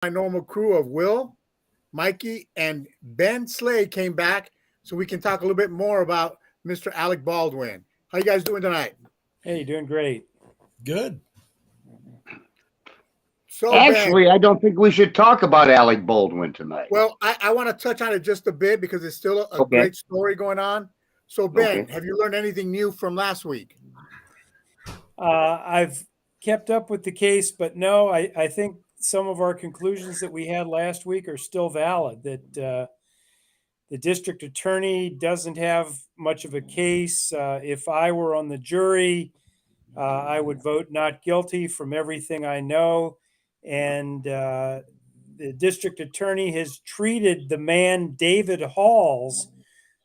My normal crew of Will, Mikey, and Ben Slade came back so we can talk a little bit more about Mr. Alec Baldwin. How you guys doing tonight? Hey, doing great. Good. So Ben, Actually, I don't think we should talk about Alec Baldwin tonight. well, I want to touch on it just a bit because it's still a Okay. great story going on. So Ben, Okay. have you learned anything new from last week? I've kept up with the case, but no, I think some of our conclusions that we had last week are still valid. That the district attorney doesn't have much of a case. If I were on the jury, I would vote not guilty from everything I know. And the district attorney has treated the man, David Halls,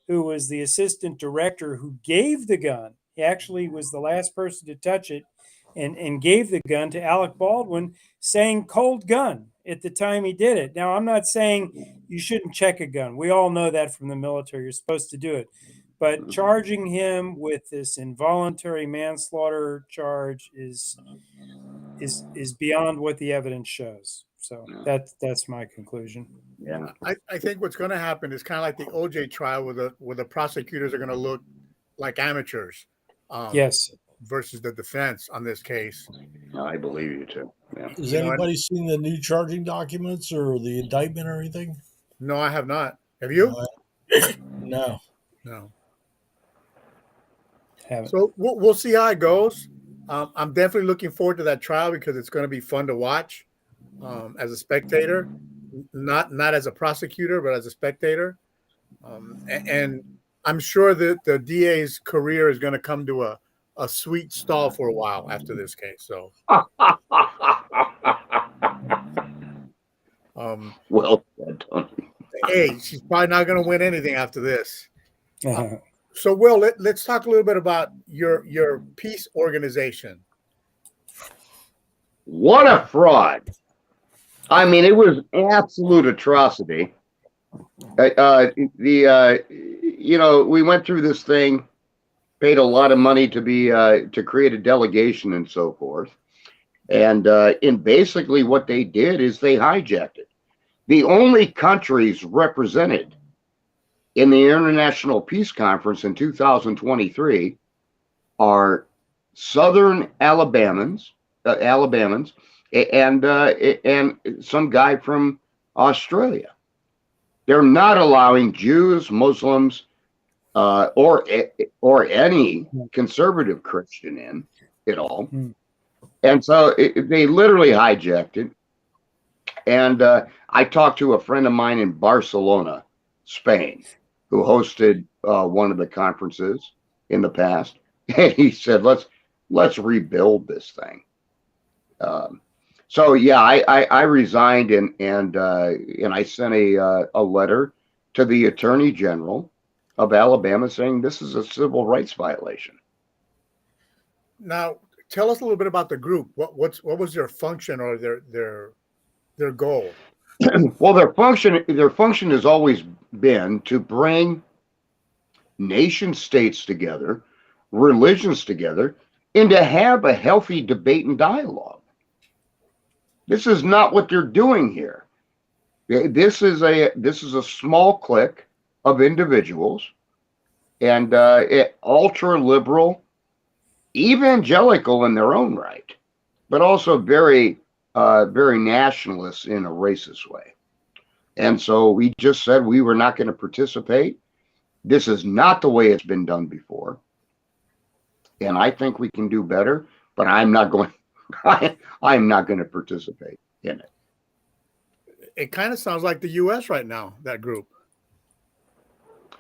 who was the assistant director who gave the gun. He actually was the last person to touch it and gave the gun to Alec Baldwin, saying cold gun at the time he did it. Now, I'm not saying you shouldn't check a gun. We all know that from the military. You're supposed to do it. But charging him with this involuntary manslaughter charge is beyond what the evidence shows. So that's my conclusion. Yeah. I think what's going to happen is kind of like the OJ trial, where the prosecutors are going to look like amateurs. Yes. Versus the defense on this case. I believe you too. Yeah. Has anybody seen the new charging documents or the indictment or anything? No, I have not. Have you? No. No. Haven't. So we'll see how it goes. I'm definitely looking forward to that trial because it's going to be fun to watch as a spectator, not as a prosecutor, but as a spectator. And I'm sure that the DA's career is going to come to a sweet stall for a while after this case. So, well said, Tony. Hey, she's probably not going to win anything after this. So, Will, let's talk a little bit about your peace organization. What a fraud! I mean, it was absolute atrocity. We went through this thing, paid a lot of money to create a delegation and so forth, and basically what they did is they hijacked it. The only countries represented in the International Peace Conference in 2023 are Southern Alabamans, and some guy from Australia. They're not allowing Jews, Muslims, or any conservative Christian in at all. And so they literally hijacked it. And I talked to a friend of mine in Barcelona, Spain, who hosted one of the conferences in the past. And he said, let's rebuild this thing. So yeah, I resigned and I sent a letter to the Attorney General of Alabama saying this is a civil rights violation. Now, tell us a little bit about the group. What was their function or their goal? Well, their function has always been to bring nation states together, religions together, and to have a healthy debate and dialogue. This is not what they're doing here. This is a small clique of individuals, and ultra liberal, evangelical in their own right, but also very nationalist in a racist way. And so we just said we were not going to participate. This is not the way it's been done before, and I think we can do better. But I'm not going. I'm not going to participate in it. It kind of sounds like the U.S. right now. That group.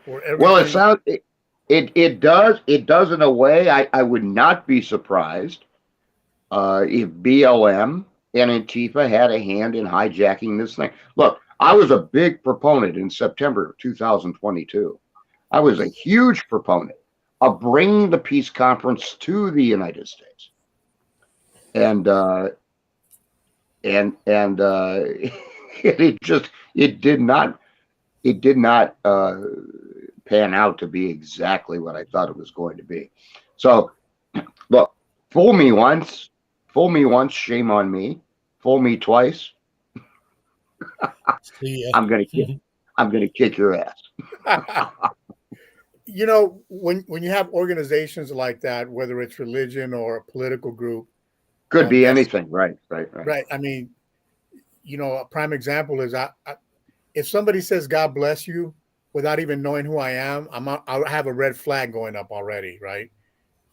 Well, it does in a way. I would not be surprised if BLM and Antifa had a hand in hijacking this thing. Look, I was a big proponent in September of 2022. I was a huge proponent of bringing the peace conference to the United States, and it did not pan out to be exactly what I thought it was going to be. So, look, fool me once, shame on me. Fool me twice, See I'm gonna ya. I'm gonna kick your ass. You know, when you have organizations like that, whether it's religion or a political group, Could be that's anything, right? right. I mean, you know, a prime example is if somebody says God bless you without even knowing who I am, I'll have a red flag going up already, right?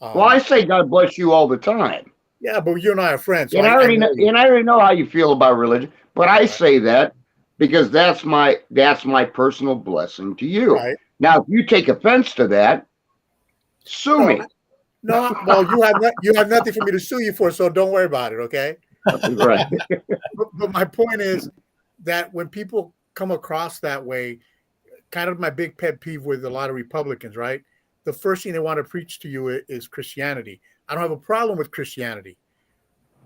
Well, I Um, say God bless you all the time. yeah, but you and I are friends, so And I know you, I already know how you feel about religion, but I right? say that because that's my personal blessing to you. Right. Now, if you take offense to that, sue No, me. no. Well, you have nothing for me to sue you for, so don't worry about it, okay? Right. But my point is that when people come across that way, kind of my big pet peeve with a lot of Republicans, right? The first thing they want to preach to you is Christianity. I don't have a problem with Christianity,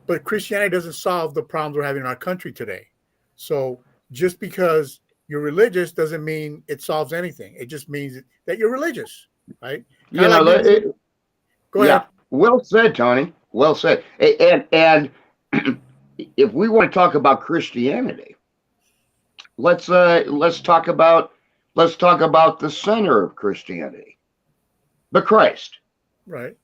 but Christianity doesn't solve the problems we're having in our country today. So just because you're religious doesn't mean it solves anything. It just means that you're religious, right? Kind You of like know, me being, go yeah. ahead. Well said, Tony. Well said. And if we want to talk about Christianity, let's talk about the center of Christianity, the Christ. Right.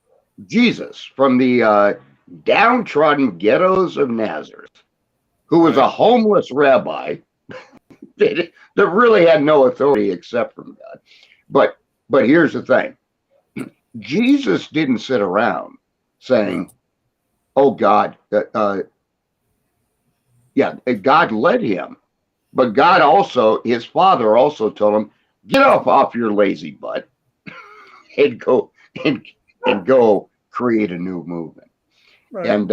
Jesus from the downtrodden ghettos of Nazareth, who was a Right. homeless rabbi that really had no authority except from God. But here's the thing: Jesus didn't sit around No. saying, "Oh God, yeah." God led him, but God also, his Father also told him, "Get up off your lazy butt and go and go create a new movement." Right. And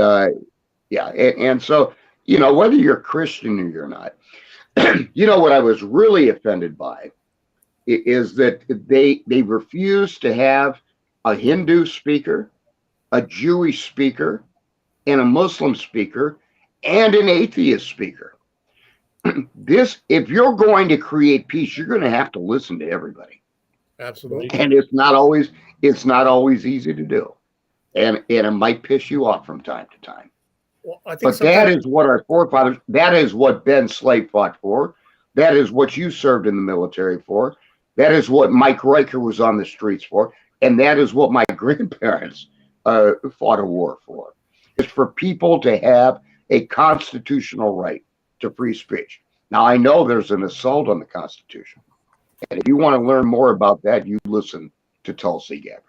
yeah, and so whether you're Christian or you're not, what I was really offended by is that they refuse to have a Hindu speaker, a Jewish speaker, and a Muslim speaker, and an atheist speaker. If you're going to create peace, you're going to have to listen to everybody, Right. Absolutely. and it's not always easy to do, and it might piss you off from time to time. Well, I think But that sometimes is what our forefathers, that is what Ben Slate fought for. That is what you served in the military for. That is what Mike Riker was on the streets for. And that is what my grandparents fought a war for. It's for people to have a constitutional right to free speech. Now, I know there's an assault on the Constitution. And if you want to learn more about that, you listen to Tulsi Gabbard.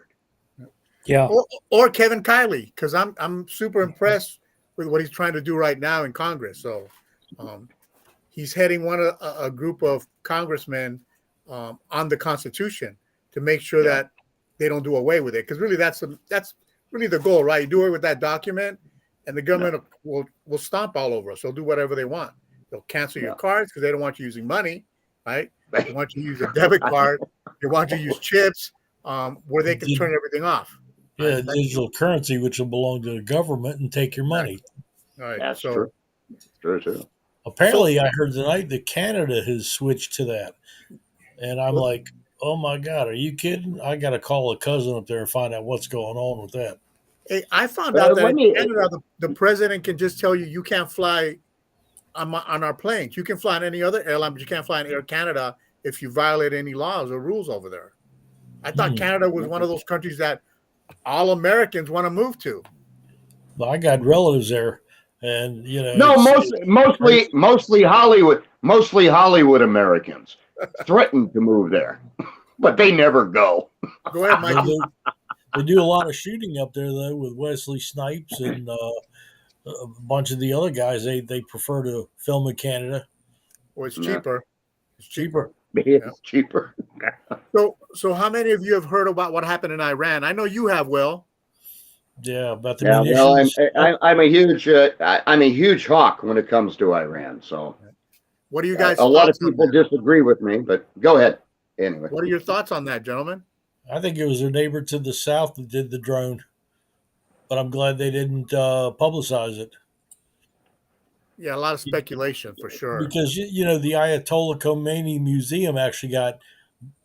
Yeah. or Kevin Kiley, because I'm super impressed with what he's trying to do right now in Congress. So um, he's heading a group of congressmen on the Constitution to make sure Yeah. that they don't do away with it. Because really, that's really the goal, right? You do away with that document, and the government will stomp all over us. They'll do whatever they want. They'll cancel your Yeah. cards because they don't want you using money, right? They want you to use a debit card. They want you to use chips where they can turn everything off. Right? Yeah, digital currency, which will belong to the government and take your money. Exactly. All right. That's true. True, too. So Apparently, I heard tonight that Canada has switched to that. And I'm well, like, oh my God, are you kidding? I got to call a cousin up there and find out what's going on with that. hey, I found out that Let in me, Canada, the president can just tell you can't fly on our planes. You can fly on any other airline, but you can't fly in Air Canada if you violate any laws or rules over there. I thought Hmm. Canada was one of those countries that all Americans want to move to. But I got relatives there, and No, it's crazy. mostly Hollywood Americans threaten to move there, but they never go. Go ahead, They Mikey. do, they do a lot of shooting up there though with Wesley Snipes and a bunch of the other guys. They prefer to film in Canada. Well, it's Yeah, cheaper. It's Cheaper. cheaper. Yeah. it's cheaper. So how many of you have heard about what happened in Iran? I know you have, Will. Yeah, about the Yeah, well, munitions. I'm a huge hawk when it comes to Iran. So What are you guys' a lot of thoughts on people that? disagree with me, but go ahead anyway. What are your thoughts on that, gentlemen? I think it was their neighbor to the south that did the drone, but I'm glad they didn't publicize it Yeah, a lot of speculation for sure. because the Ayatollah Khomeini museum actually got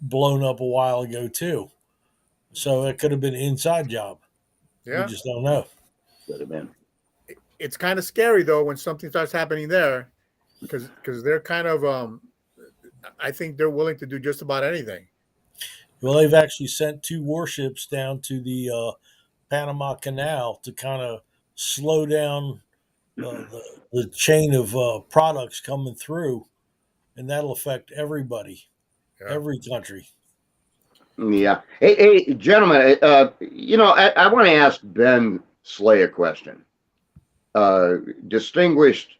blown up a while ago too, so it could have been an inside job. We Yeah. just don't know. Could have been. It's kind of scary though when something starts happening there. because they're kind of I think they're willing to do just about anything. Well, they've actually sent 2 warships down to the Panama Canal to kind of slow down the chain of products coming through, and that'll affect everybody, Yeah. every country. Yeah. Hey, gentlemen, I want to ask Ben Slay a question. Distinguished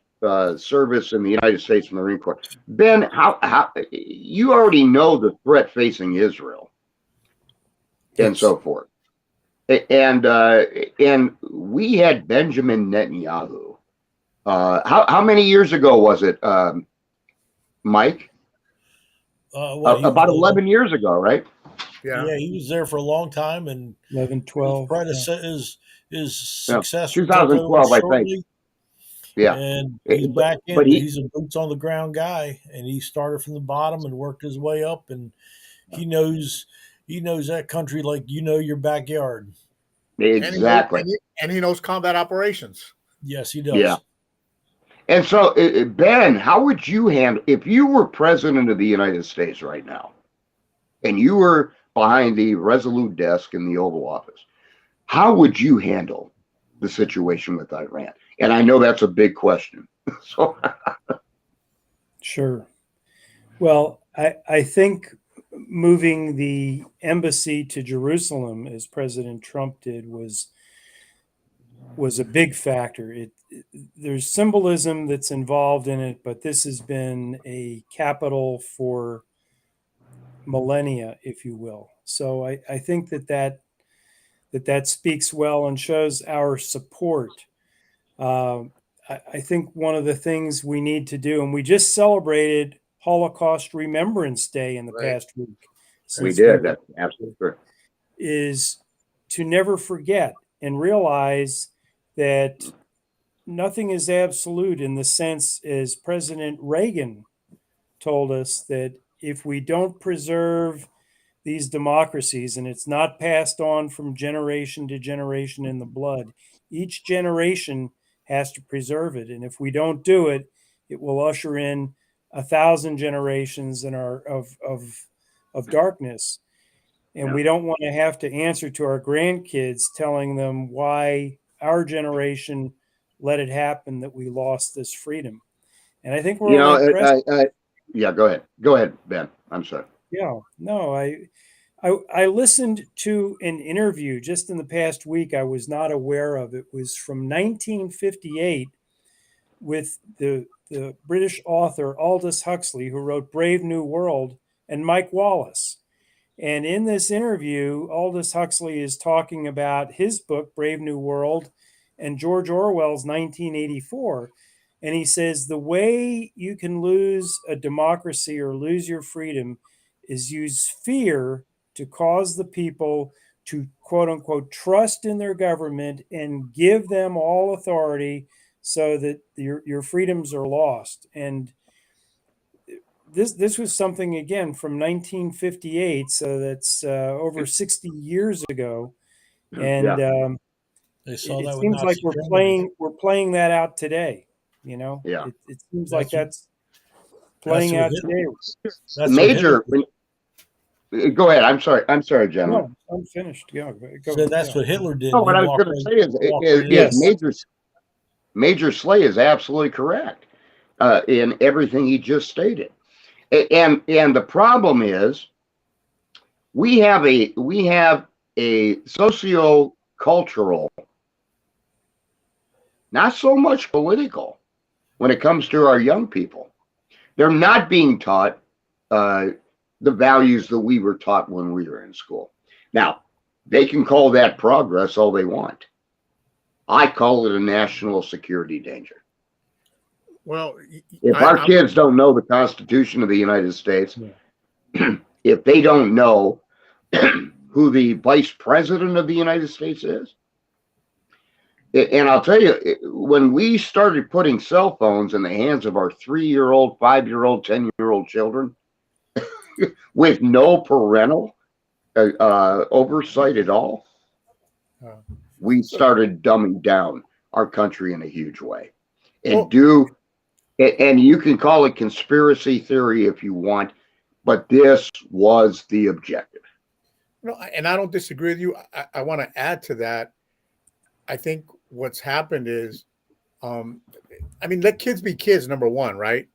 service in the United States Marine Corps. Ben, how you already know the threat facing Israel and Yes. so forth. And we had Benjamin Netanyahu. How many years ago was it, Mike? About 11 years ago, right? Yeah, he was there for a long time, and 11, 12. his successor took 2012, over I shortly. think. Yeah, And he's back in. but He's a boots on the ground guy, and he started from the bottom and worked his way up. And he knows that country like you know your backyard. exactly. And he knows combat operations. Yes, he does. Yeah. And so, Ben, how would you handle if you were president of the United States right now, and you were behind the Resolute desk in the Oval Office? How would you handle the situation with Iran? And I know that's a big question. So, Sure. Well, I think moving the embassy to Jerusalem, as President Trump did, was a big factor. There's symbolism that's involved in it, but this has been a capital for millennia, if you will. So I think that speaks well and shows our support. I think one of the things we need to do, and we just celebrated Holocaust Remembrance Day in the past week. we did. That's absolutely true. Is to never forget and realize that nothing is absolute, in the sense as President Reagan told us, that if we don't preserve these democracies, and it's not passed on from generation to generation in the blood, each generation has to preserve it. And if we don't do it, it will usher in 1,000 generations of darkness. And we don't want to have to answer to our grandkids telling them why our generation let it happen, that we lost this freedom. And I think we're yeah, go ahead, Ben. I'm sorry. Yeah, no, I listened to an interview just in the past week I was not aware of. It was from 1958 with the British author Aldous Huxley, who wrote Brave New World, and Mike Wallace. And in this interview, Aldous Huxley is talking about his book, Brave New World, and George Orwell's 1984. And he says, the way you can lose a democracy or lose your freedom is use fear to cause the people to, quote unquote, trust in their government and give them all authority, so that your freedoms are lost. And this was something, again, from 1958, so that's over 60 years ago. And They saw that it with seems like Nazi we're playing that out today. You know, Yeah. It seems like that's playing out today. That's Major. Go ahead. I'm sorry, gentlemen. No, I'm finished. Yeah, So that's what Hitler did. No, what I was going to say is Major Slay is absolutely correct in everything he just stated. And the problem is we have a socio-cultural, not so much political, when it comes to our young people. They're not being taught the values that we were taught when we were in school. Now, they can call that progress all they want. I call it a national security danger. Well, if our kids don't know the Constitution of the United States, if they don't know who the Vice President of the United States is, and I'll tell you, when we started putting cell phones in the hands of our 3-year-old, 5-year-old, 10-year-old children with no parental oversight at all, we started dumbing down our country in a huge way. And And you can call it conspiracy theory if you want, but this was the objective. No, and I don't disagree with you. I want to add to that. I think what's happened is, I mean, let kids be kids. Number one, right?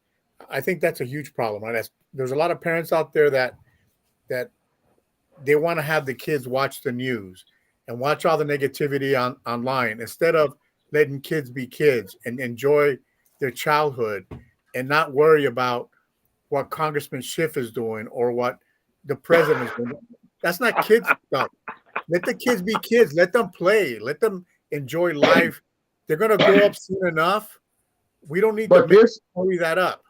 I think that's a huge problem, right? There's a lot of parents out there that they want to have the kids watch the news and watch all the negativity online instead of letting kids be kids and enjoy their childhood and not worry about what Congressman Schiff is doing or what the president is doing. That's not kids stuff. Let the kids be kids. Let them play. Let them enjoy life. They're going to grow up soon enough. We don't need to hurry that up.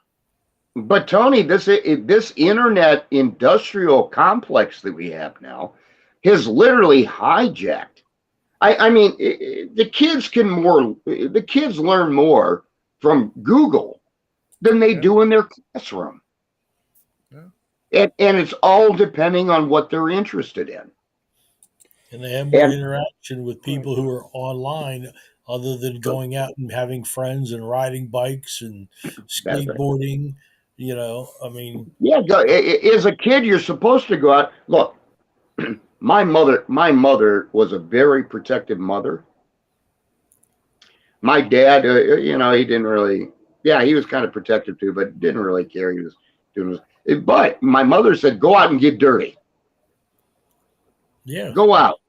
But Tony, this internet industrial complex that we have now has literally hijacked. I mean, the kids learn more from Google than they do in their classroom. Yeah. And it's all depending on what they're interested in. And they have more interaction with people who are online other than going out and having friends and riding bikes and skateboarding. You know, I mean, yeah. As a kid, you're supposed to go out. Look, my mother was a very protective mother. My dad, you know, he didn't really. Yeah, he was kind of protective too, but didn't really care. He was doing. But my mother said, "Go out and get dirty. Yeah, go out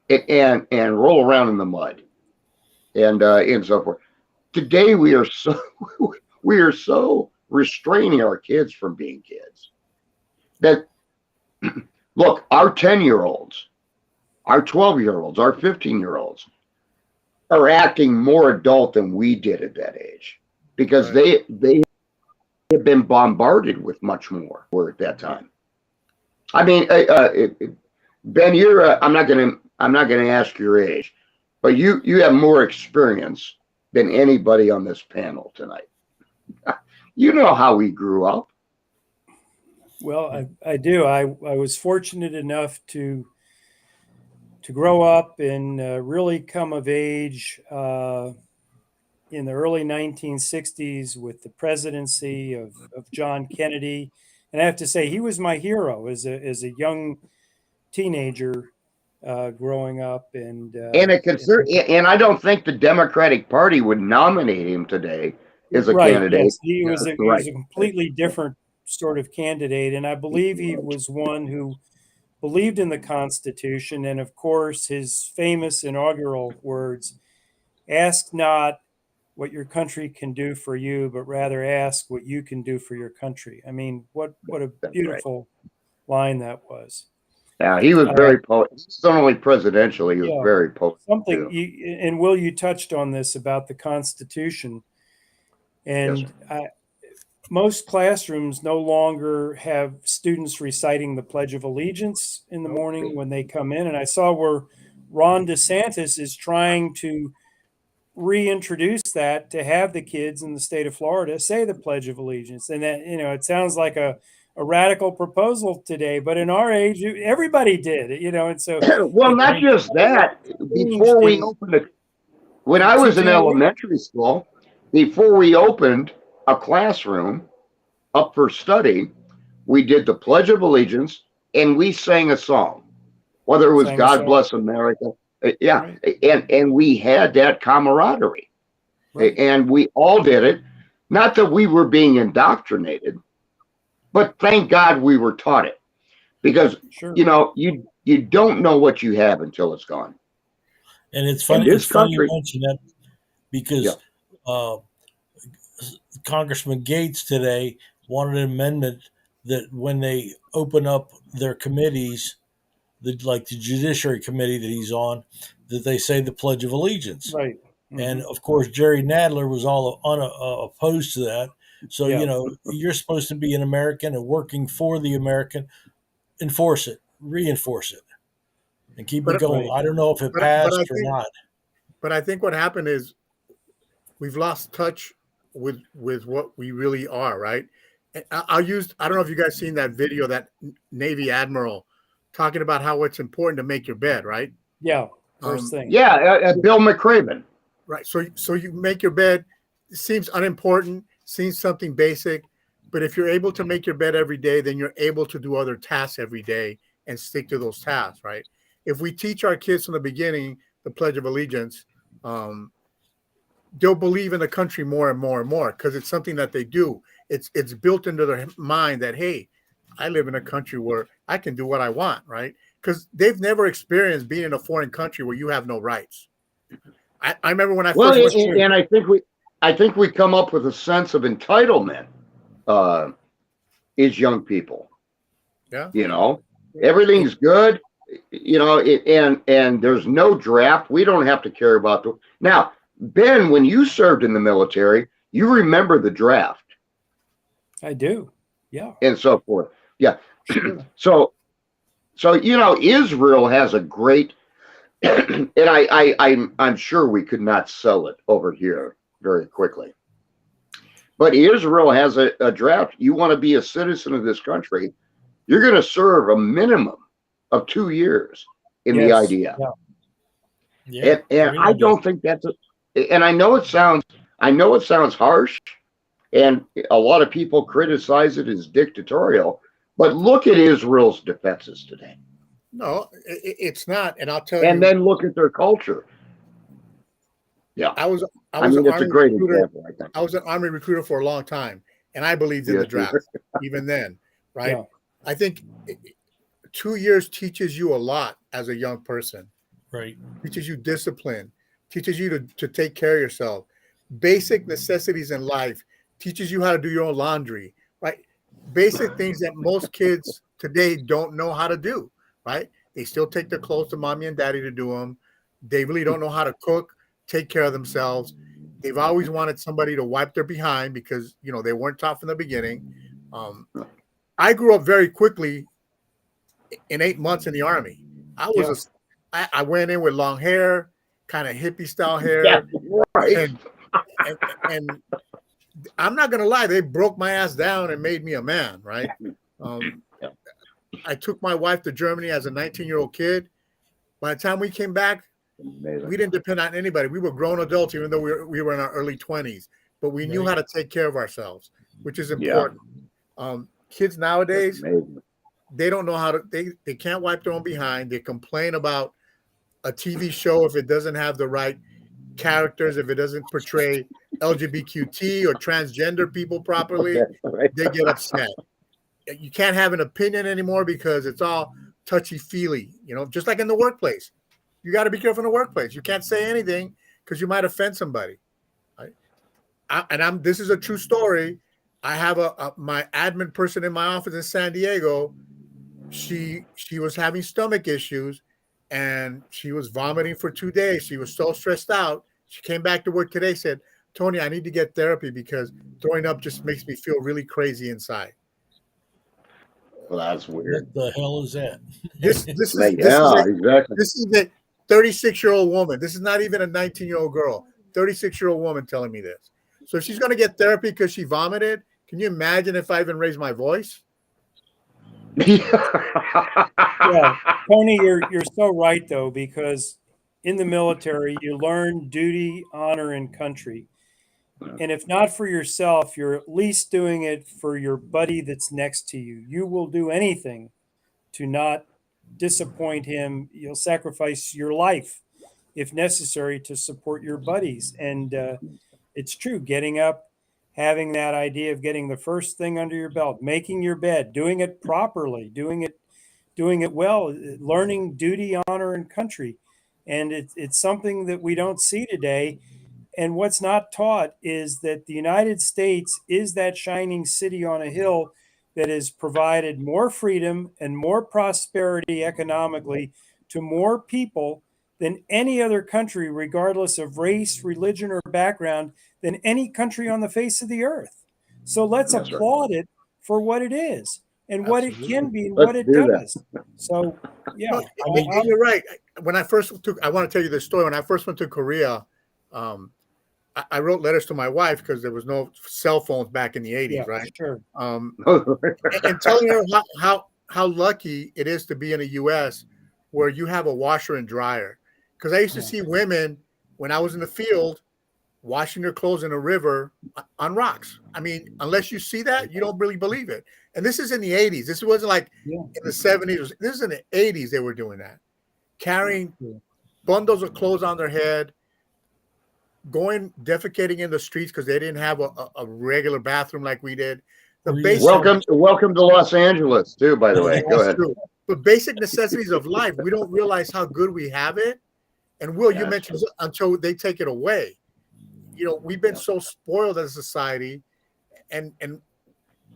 and roll around in the mud, and so forth." Today we are so restraining our kids from being kids. That look, our 10-year-olds, our 12-year-olds, our 15-year-olds are acting more adult than we did at that age because they have been bombarded with much more at that time. I mean, Ben, you're I'm not gonna ask your age, but you have more experience than anybody on this panel tonight. You know how we grew up. Well, I do. I was fortunate enough to grow up and really come of age in the early 1960s with the presidency of John Kennedy. And I have to say, he was my hero as a young teenager growing up. And I don't think the Democratic Party would nominate him today as a candidate. Yes. He was a completely different sort of candidate. And I believe he was one who believed in the Constitution. And of course, his famous inaugural words, ask not what your country can do for you, but rather ask what you can do for your country. I mean, what a beautiful line that was. Yeah, he was very potent. Not only presidential, he was very potent. And Will, you touched on this about the Constitution. And most classrooms no longer have students reciting the Pledge of Allegiance in the morning when they come in. And I saw where Ron DeSantis is trying to reintroduce that, to have the kids in the state of Florida say the Pledge of Allegiance. And that, you know, it sounds like a radical proposal today, but in our age, everybody did, you know, and so. Well, not just that. Before we opened it, when I was in elementary school, before we opened a classroom up for study, we did the Pledge of Allegiance and we sang a song, whether it was God Bless America. And we had that camaraderie. And we all did it. Not that we were being indoctrinated, but thank God we were taught it. Because, you know, you don't know what you have until it's gone. And it's funny, you mention that because Congressman Gates today wanted an amendment that when they open up their committees, like the Judiciary Committee that he's on, that they say the Pledge of Allegiance. Right. Mm-hmm. And of course, Jerry Nadler was all opposed to that. So, you know, you're supposed to be an American and working for the American. Enforce it, reinforce it, and keep it going. I don't know if it passed or not. But I think what happened is we've lost touch with what we really are, right? And I don't know if you guys seen that video, that Navy Admiral talking about how it's important to make your bed, right? Yeah, first thing. Yeah, Bill McCraven. Right. So you make your bed. It seems unimportant. seems something basic, but if you're able to make your bed every day, then you're able to do other tasks every day and stick to those tasks, right? If we teach our kids from the beginning the Pledge of Allegiance, they'll believe in the country more and more and more because it's something that they do. It's built into their mind that, hey, I live in a country where I can do what I want, right? Because they've never experienced being in a foreign country where you have no rights. I remember when I Well, first went and I think we come up with a sense of entitlement as young people. Yeah. You know, everything's good. You know, and there's no draft. We don't have to care about the now. Ben, when you served in the military, you remember the draft. I do. Yeah. And so forth. Yeah. Sure. So you know, Israel has a great, and I'm sure we could not sell it over here very quickly. But Israel has a draft. You want to be a citizen of this country, you're going to serve a minimum of 2 years in the idea. Yeah. Yeah, And I don't think that's and I know it sounds harsh, and a lot of people criticize it as dictatorial, but look at Israel's defenses today. No, it's not. And I'll tell you. And then look at their culture. Yeah. I was I mean, an it's a Army great recruiter. example, I think. I was an Army recruiter for a long time, and I believed in the draft even then, right? Yeah. I think 2 years teaches you a lot as a young person. right. Teaches you discipline, teaches you to take care of yourself, basic necessities in life, teaches you how to do your own laundry, right? Basic things that most kids today don't know how to do, right? They still take their clothes to mommy and daddy to do them. They really don't know how to cook, take care of themselves. They've always wanted somebody to wipe their behind because, you know, they weren't taught from the beginning. I grew up very quickly in 8 months in the Army. I went in with long hair, kind of hippie style hair. Yeah, right. And I'm not going to lie, they broke my ass down and made me a man, right? I took my wife to Germany as a 19-year-old kid. By the time we came back, Amazing. we didn't depend on anybody. We were grown adults, even though we were in our early 20s. But we knew how to take care of ourselves, which is important. Kids nowadays, they don't know how to. They can't wipe their own behind. They complain about a TV show if it doesn't have the right characters, if it doesn't portray LGBTQ or transgender people properly. They get upset. You can't have an opinion anymore because it's all touchy-feely, you know, just like in the workplace. You got to be careful in the workplace. You can't say anything because you might offend somebody. Right? This is a true story. I have my admin person in my office in San Diego. She was having stomach issues and she was vomiting for 2 days. She was so stressed out. She came back to work today, said, Tony, I need to get therapy because throwing up just makes me feel really crazy inside. Well, that's weird. What the hell is that? This is exactly. This is a 36-year-old woman. This is not even a 19-year-old girl. 36-year-old woman telling me this. So if she's going to get therapy because she vomited, can you imagine if I even raise my voice? Yeah, Tony, you're so right though, because in the military you learn duty, honor, and country. And if not for yourself, you're at least doing it for your buddy that's next to you. You will do anything to not disappoint him. You'll sacrifice your life if necessary to support your buddies. And it's true, getting up, having that idea of getting the first thing under your belt, making your bed, doing it properly, doing it well, learning duty, honor, and country. And it's something that we don't see today. And what's not taught is that the United States is that shining city on a hill that has provided more freedom and more prosperity economically to more people than any other country, regardless of race, religion, or background, than any country on the face of the earth. So let's applaud it for what it is and what it can be and what it does. So, yeah. I mean, you're right. When I want to tell you this story. When I first went to Korea, I wrote letters to my wife because there was no cell phones back in the 80s, right? Sure. And telling her how lucky it is to be in the U.S. where you have a washer and dryer. Because I used to see women when I was in the field, washing their clothes in a river on rocks. I mean, unless you see that, you don't really believe it. And this is in the 80s. This wasn't like in the 70s. This is in the 80s they were doing that. Carrying bundles of clothes on their head, going defecating in the streets because they didn't have a regular bathroom like we did. The basic, welcome to Los Angeles too, by the way. Go ahead. True. But basic necessities of life, we don't realize how good we have it. And Will, you mentioned until they take it away. You know, we've been so spoiled as a society, and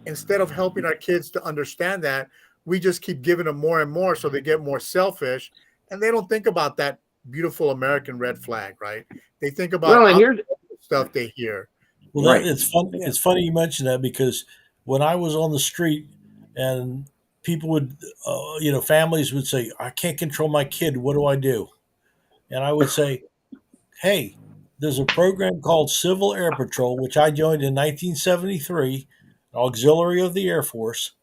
instead of helping our kids to understand that, we just keep giving them more and more, so they get more selfish, and they don't think about that beautiful American red flag, right? They think about stuff they hear. Well, it's fun. It's funny you mention that, because when I was on the street and people would, families would say, "I can't control my kid. What do I do?" And I would say, "Hey, there's a program called Civil Air Patrol, which I joined in 1973, auxiliary of the Air Force.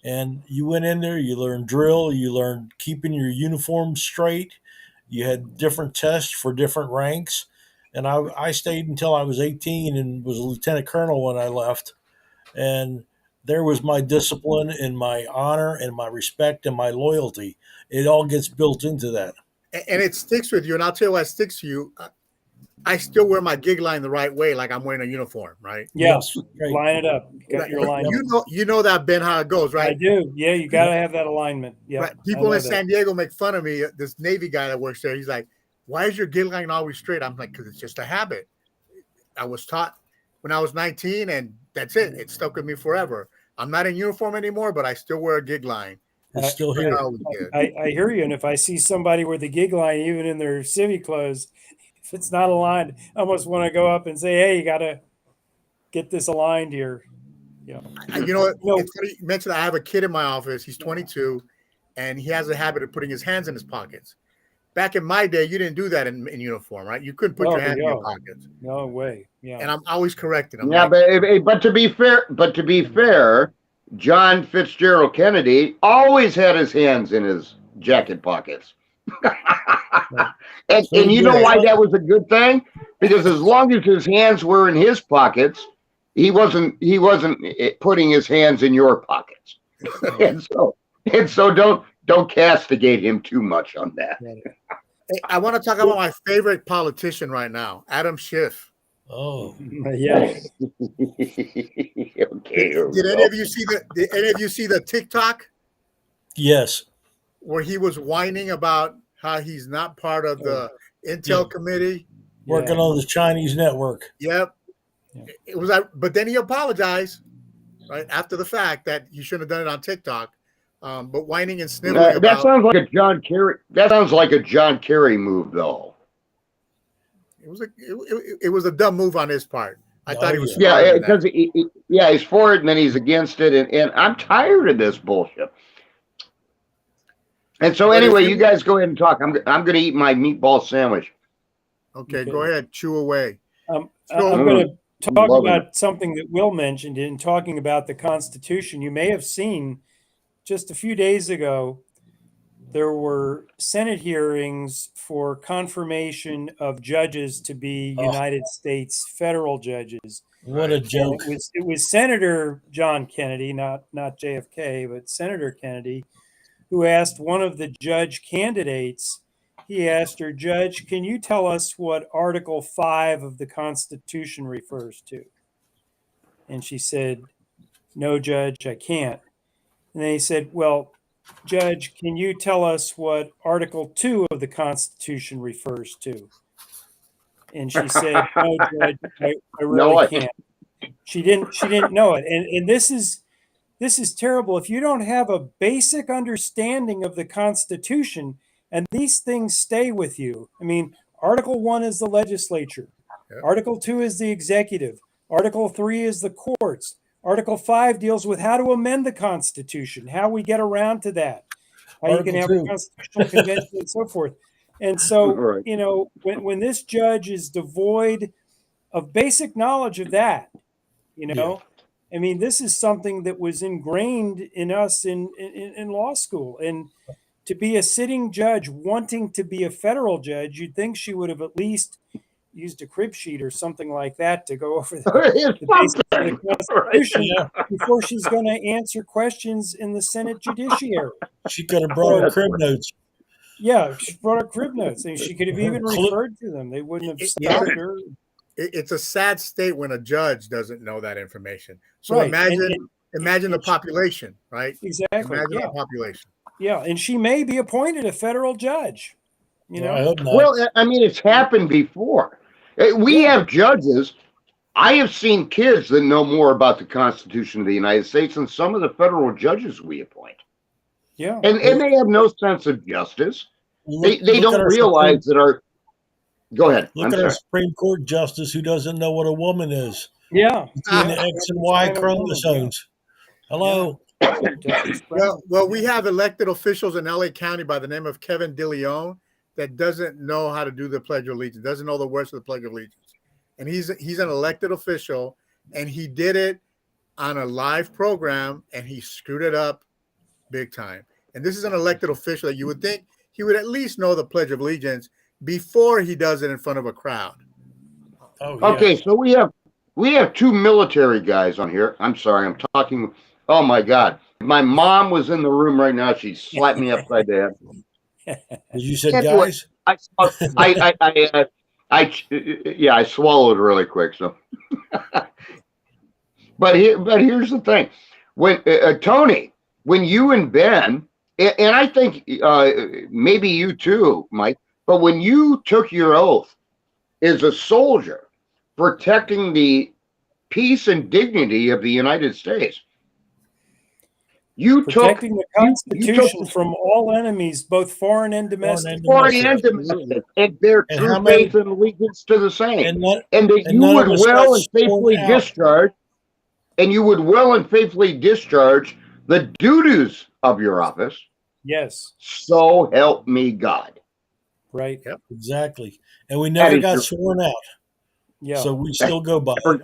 And you went in there, you learned drill, you learned keeping your uniform straight. You had different tests for different ranks. And I stayed until I was 18 and was a lieutenant colonel when I left. And there was my discipline and my honor and my respect and my loyalty. It all gets built into that. And it sticks with you. And I'll tell you why it sticks to you. I still wear my gig line the right way, like I'm wearing a uniform, right? Yes, line it up. You got your alignment. You know that, Ben, how it goes, right? I do. Yeah, you got to have that alignment. Yeah. Right. People in San Diego make fun of me. This Navy guy that works there, he's like, "Why is your gig line always straight?" I'm like, "Because it's just a habit. I was taught when I was 19, and that's it. It stuck with me forever. I'm not in uniform anymore, but I still wear a gig line." It's still here. I hear you. And if I see somebody with a gig line, even in their civvy clothes, if it's not aligned, I almost want to go up and say, "Hey, you got to get this aligned here." You know, it's funny you mentioned I have a kid in my office. He's 22, and he has a habit of putting his hands in his pockets. Back in my day, you didn't do that in uniform, right? You couldn't put your hands in your pockets. No way. Yeah. And I'm always correcting him. Yeah, but to be fair, John Fitzgerald Kennedy always had his hands in his jacket pockets. and you know why that was a good thing? Because as long as his hands were in his pockets, he wasn't putting his hands in your pockets. and so don't castigate him too much on that. I want to talk about my favorite politician right now, Adam Schiff. Oh, yeah. Okay. Did any of you see the TikTok? Yes. Where he was whining about how he's not part of the Intel committee, working on the Chinese network. Yep. It was, but then he apologized right after the fact that he shouldn't have done it on TikTok. But whining and sniveling that sounds like a John Kerry. That sounds like a John Kerry move, though. It was a dumb move on his part. I thought he was because he's for it and then he's against it, and I'm tired of this bullshit. And so anyway, you guys go ahead and talk. I'm going to eat my meatball sandwich. Okay, go ahead, chew away. I'm going to talk about something that Will mentioned in talking about the Constitution. You may have seen just a few days ago, there were Senate hearings for confirmation of judges to be United States federal judges. What a joke. It was Senator John Kennedy, not JFK, but Senator Kennedy, who asked one of the judge candidates, he asked her, "Judge, can you tell us what Article 5 of the Constitution refers to?" And she said, "No, Judge, I can't." And then he said, "Well, Judge, can you tell us what Article 2 of the Constitution refers to?" And she said, "No, Judge, I really can't." She didn't know it. And this is terrible. If you don't have a basic understanding of the Constitution, and these things stay with you. I mean, Article 1 is the legislature. Yep. Article 2 is the executive. Article 3 is the courts. Article 5 deals with how to amend the Constitution, how we get around to that, how you can have a constitutional convention and so forth. And so, you know, when this judge is devoid of basic knowledge of that, you know, I mean, this is something that was ingrained in us in law school. And to be a sitting judge wanting to be a federal judge, you'd think she would have at least used a crib sheet or something like that to go over It's the basics of something, the right? Constitution before she's going to answer questions in the Senate Judiciary. She could have brought her That's crib right. notes. Yeah, she brought her crib notes, and she could have even Cl- referred to them. They wouldn't have It's stopped her. it's a sad state when a judge doesn't know that information. So Right. imagine the and she- population, right? Exactly. Imagine Yeah. the population. Yeah. And she may be appointed a federal judge. You I know? hope not. Well, I mean, it's happened before. We Yeah. have judges. I have seen kids that know more about the Constitution of the United States than some of the federal judges we appoint. Yeah. And they have no sense of justice. They Look at don't our realize that our. Go ahead. Look I'm at our sorry. Supreme Court justice who doesn't know what a woman is. Yeah. Between the X and Y Kind of woman, chromosomes. Hello. Justice Brown. Well, we have elected officials in LA County by the name of Kevin DeLeon that doesn't know how to do the Pledge of Allegiance, doesn't know the words of the Pledge of Allegiance. And he's an elected official, and he did it on a live program, and he screwed it up big time. And this is an elected official that you would think he would at least know the Pledge of Allegiance before he does it in front of a crowd. Oh, yeah. Okay, so we have two military guys on here. I'm sorry, I'm talking. Oh my God, my mom was in the room right now. She slapped me upside the head. You said Can't do it. guys? I swallowed really quick. So, but here's the thing: when Tony, when you and Ben, and I think maybe you too, Mike, but when you took your oath as a soldier, protecting the peace and dignity of the United States, you Protecting the Constitution took from all enemies, both foreign and domestic. foreign and domestic, and their And true how many- faith and allegiance to the same. And not, And that and you none would of us well got and faithfully sworn out. discharge, and you would well and faithfully discharge the duties of your office. Yes. So help me God. Right. Yep. Exactly. And we never is got your- sworn out. Yeah. So we still go by it.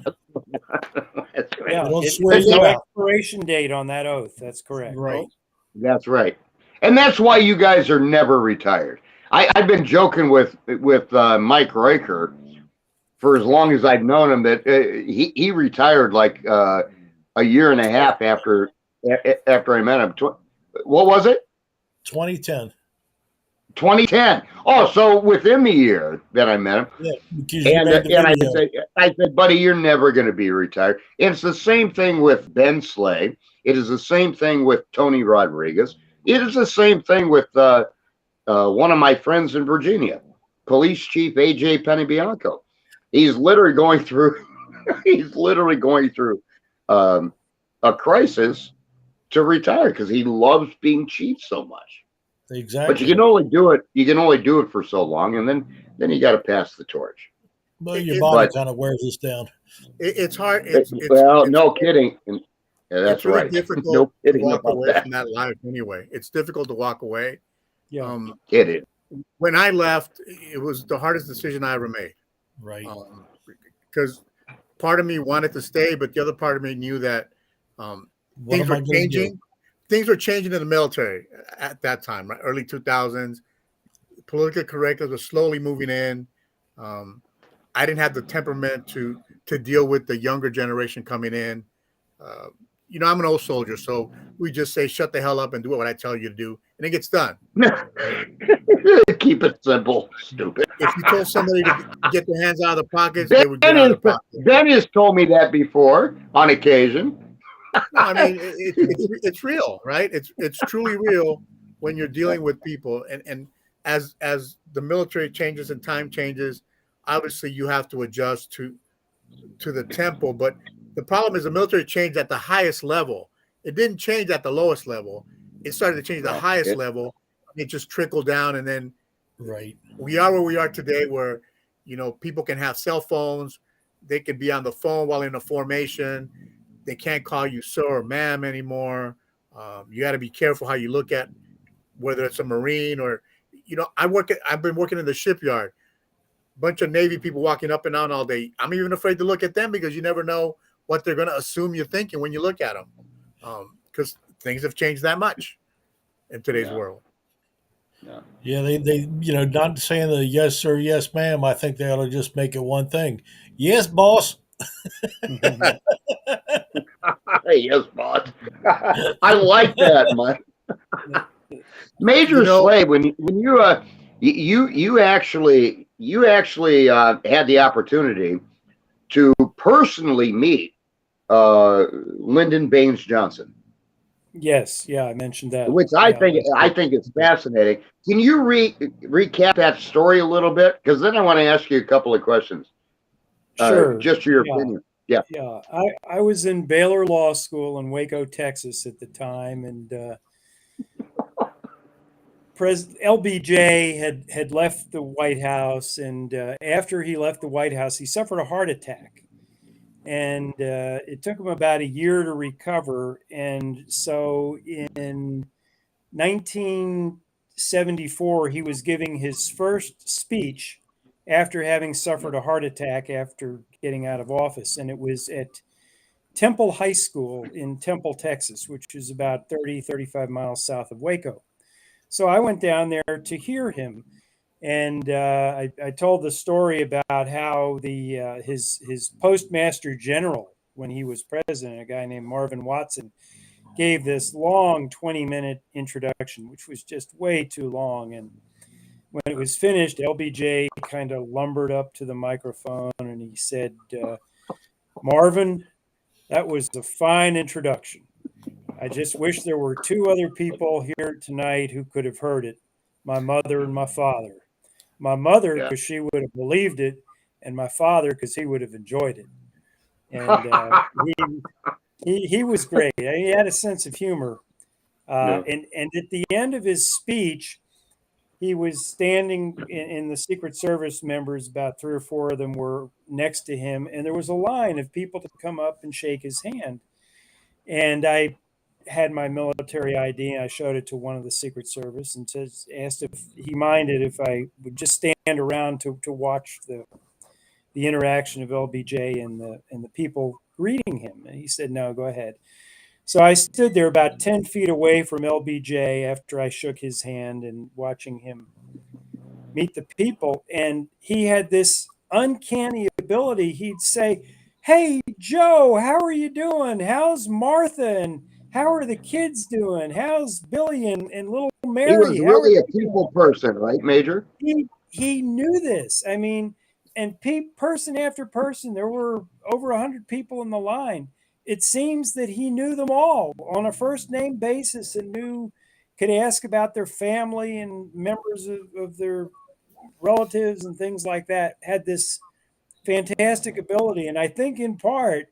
That's right. Yeah. Don't It- swear there's you no out. expiration date on that oath. That's correct. Right. That's right. And that's why you guys are never retired. I've been joking with Mike Riker for as long as I've known him that he retired like a year and a half after I met him. What was it? 2010. 2010. Oh, so within the year that I met him. Yeah. Because you And, made the and video. I said, buddy, you're never going to be retired. And it's the same thing with Ben Slay. It is the same thing with Tony Rodriguez. It is the same thing with one of my friends in Virginia, Police Chief AJ Pennebianco. He's literally going through a crisis to retire because he loves being chief so much. Exactly. But you can only do it for so long, and then you got to pass the torch. Well, your body But- kind of wears us down. It's hard. No kidding. And, yeah, that's it's really right. difficult No to kidding walk about away that. from that life anyway. It's difficult to walk away. Yeah. It is. When I left, it was the hardest decision I ever made. Right. Because part of me wanted to stay, but the other part of me knew that What things am were I going to do? changing. Things were changing in the military at that time, right? Early 2000s. Political correctness was slowly moving in. I didn't have the temperament to deal with the younger generation coming in. I'm an old soldier, so we just say, shut the hell up and do what I tell you to do, and it gets done. Keep it simple, stupid. If you told somebody to get their hands out of the pockets, they would get Ben out of the pockets. has told me that before on occasion. No, I mean, it's real, right? It's truly real when you're dealing with people, and as the military changes and time changes, obviously you have to adjust to the tempo. But the problem is the military changed at the highest level. It didn't change at the lowest level. It started to change at the highest level. It just trickled down, and then Right. we are where we are today, where people can have cell phones. They can be on the phone while in a formation. They can't call you sir or ma'am anymore. You got to be careful how you look at whether it's a Marine or, I've been working in the shipyard. Bunch of Navy people walking up and down all day. I'm even afraid to look at them because you never know what they're going to assume you're thinking when you look at them. Because things have changed that much in today's world. Yeah, they not saying the yes sir, yes ma'am. I think they ought to just make it one thing. Yes, boss. Yes, boss. I like that, Mike. You Major know, Slave, when you actually had the opportunity to personally meet Lyndon Baines Johnson, Yes, yeah, I mentioned that. which Yeah, last I week. think is fascinating. Can you recap that story a little bit? Because then I want to ask you a couple of questions. Sure. Just your Yeah, opinion. Yeah. yeah. I was in Baylor Law School in Waco, Texas at the time, and LBJ had left the White House, and after he left the White House, he suffered a heart attack, and it took him about a year to recover. And so in 1974, he was giving his first speech after having suffered a heart attack after getting out of office. And it was at Temple High School in Temple, Texas, which is about 35 miles south of Waco. So I went down there to hear him. And I told the story about how his postmaster general, when he was president, a guy named Marvin Watson, gave this long 20-minute introduction, which was just way too long. And when it was finished, LBJ kind of lumbered up to the microphone and he said, Marvin, that was a fine introduction. I just wish there were two other people here tonight who could have heard it, my mother and my father. My mother, Yeah. because she would have believed it, and my father, because he would have enjoyed it. And he was great. He had a sense of humor. Yeah. And at the end of his speech, he was standing in the Secret Service members, about three or four of them were next to him, and there was a line of people to come up and shake his hand. And I had my military ID and I showed it to one of the Secret Service and asked if he minded if I would just stand around to watch the interaction of LBJ and the people greeting him. And he said, no, go ahead. So I stood there about 10 feet away from LBJ after I shook his hand and watching him meet the people. And he had this uncanny ability. He'd say, hey, Joe, how are you doing? How's Martha? And how are the kids doing? How's Billy and little He was Mary? How are really a they people doing? person, right, Major? He knew this. I mean, and person after person, there were over 100 people in the line. It seems that he knew them all on a first name basis and could ask about their family and members of their relatives and things like that. Had this fantastic ability. And I think in part,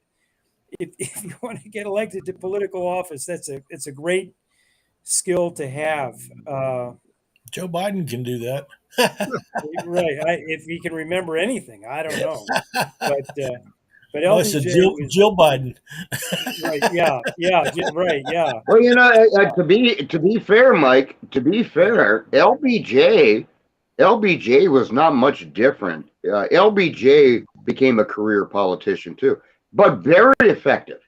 if you want to get elected to political office, it's a great skill to have. Joe Biden can do that. Right. If he can remember anything, I don't know. But Oh, it's a LBJ was Jill Biden. right. Yeah. Yeah. Right. Yeah. Well, to be fair, Mike. To be fair, LBJ was not much different. LBJ became a career politician too, but very effective